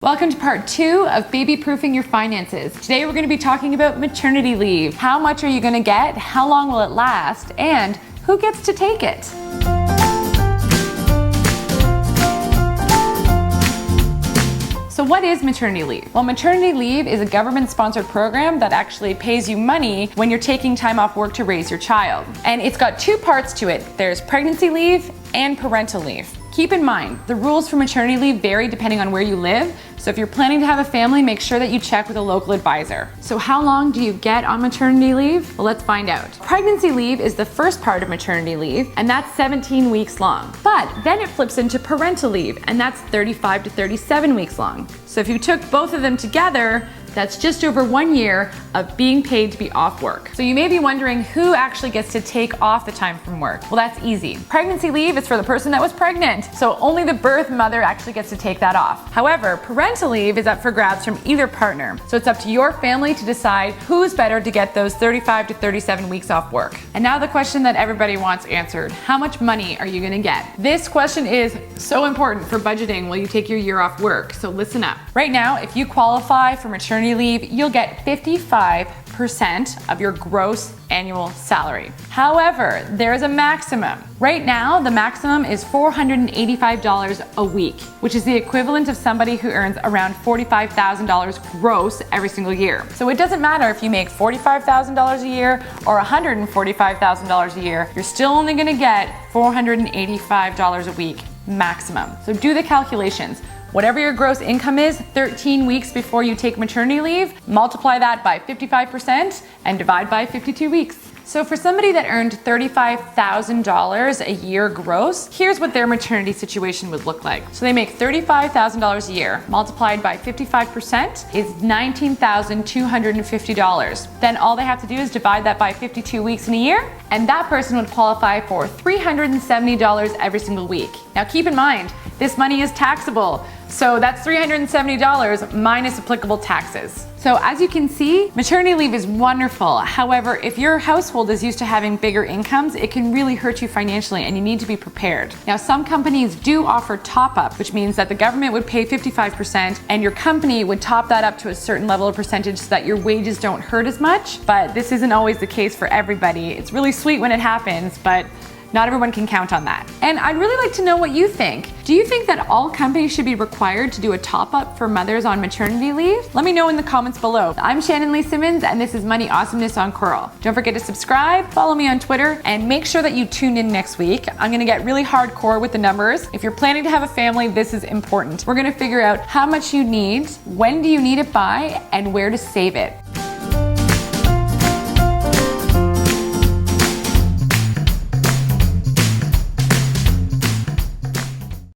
Welcome to part 2 of baby-proofing your finances. Today we're going to be talking about maternity leave. How much are you going to get? How long will it last? And who gets to take it? So what is maternity leave? Well, maternity leave is a government-sponsored program that actually pays you money when you're taking time off work to raise your child. And it's got 2 parts to it. There's pregnancy leave and parental leave. Keep in mind, the rules for maternity leave vary depending on where you live. So if you're planning to have a family, make sure that you check with a local advisor. So how long do you get on maternity leave? Well, let's find out. Pregnancy leave is the first part of maternity leave, and that's 17 weeks long. But then it flips into parental leave, and that's 35 to 37 weeks long. So if you took both of them together, that's just over 1 year of being paid to be off work. So you may be wondering who actually gets to take off the time from work. Well, that's easy. Pregnancy leave is for the person that was pregnant, so only the birth mother actually gets to take that off. However, parental leave is up for grabs from either partner. So it's up to your family to decide who's better to get those 35 to 37 weeks off work. And now the question that everybody wants answered: how much money are you gonna get? This question is so important for budgeting while you take your year off work, so listen up. Right now, if you qualify for maternity leave, you'll get 55% of your gross annual salary. However, there is a maximum. Right now, the maximum is $485 a week, which is the equivalent of somebody who earns around $45,000 gross every single year. So it doesn't matter if you make $45,000 a year or $145,000 a year, you're still only gonna get $485 a week maximum. So do the calculations. Whatever your gross income is 13 weeks before you take maternity leave, multiply that by 55% and divide by 52 weeks. So for somebody that earned $35,000 a year gross, here's what their maternity situation would look like. So they make $35,000 a year, multiplied by 55% is $19,250. Then all they have to do is divide that by 52 weeks in a year, and that person would qualify for $370 every single week. Now keep in mind, this money is taxable, so that's $370 minus applicable taxes. So as you can see, maternity leave is wonderful. However, if your household is used to having bigger incomes, it can really hurt you financially and you need to be prepared. Now, some companies do offer top-up, which means that the government would pay 55% and your company would top that up to a certain level of percentage so that your wages don't hurt as much. But this isn't always the case for everybody. It's really sweet when it happens, but not everyone can count on that. And I'd really like to know what you think. Do you think that all companies should be required to do a top-up for mothers on maternity leave? Let me know in the comments below. I'm Shannon Simmons, and this is Money Awesomeness on Coral. Don't forget to subscribe, follow me on Twitter, and make sure that you tune in next week. I'm gonna get really hardcore with the numbers. If you're planning to have a family, this is important. We're gonna figure out how much you need, when do you need it by, and where to save it.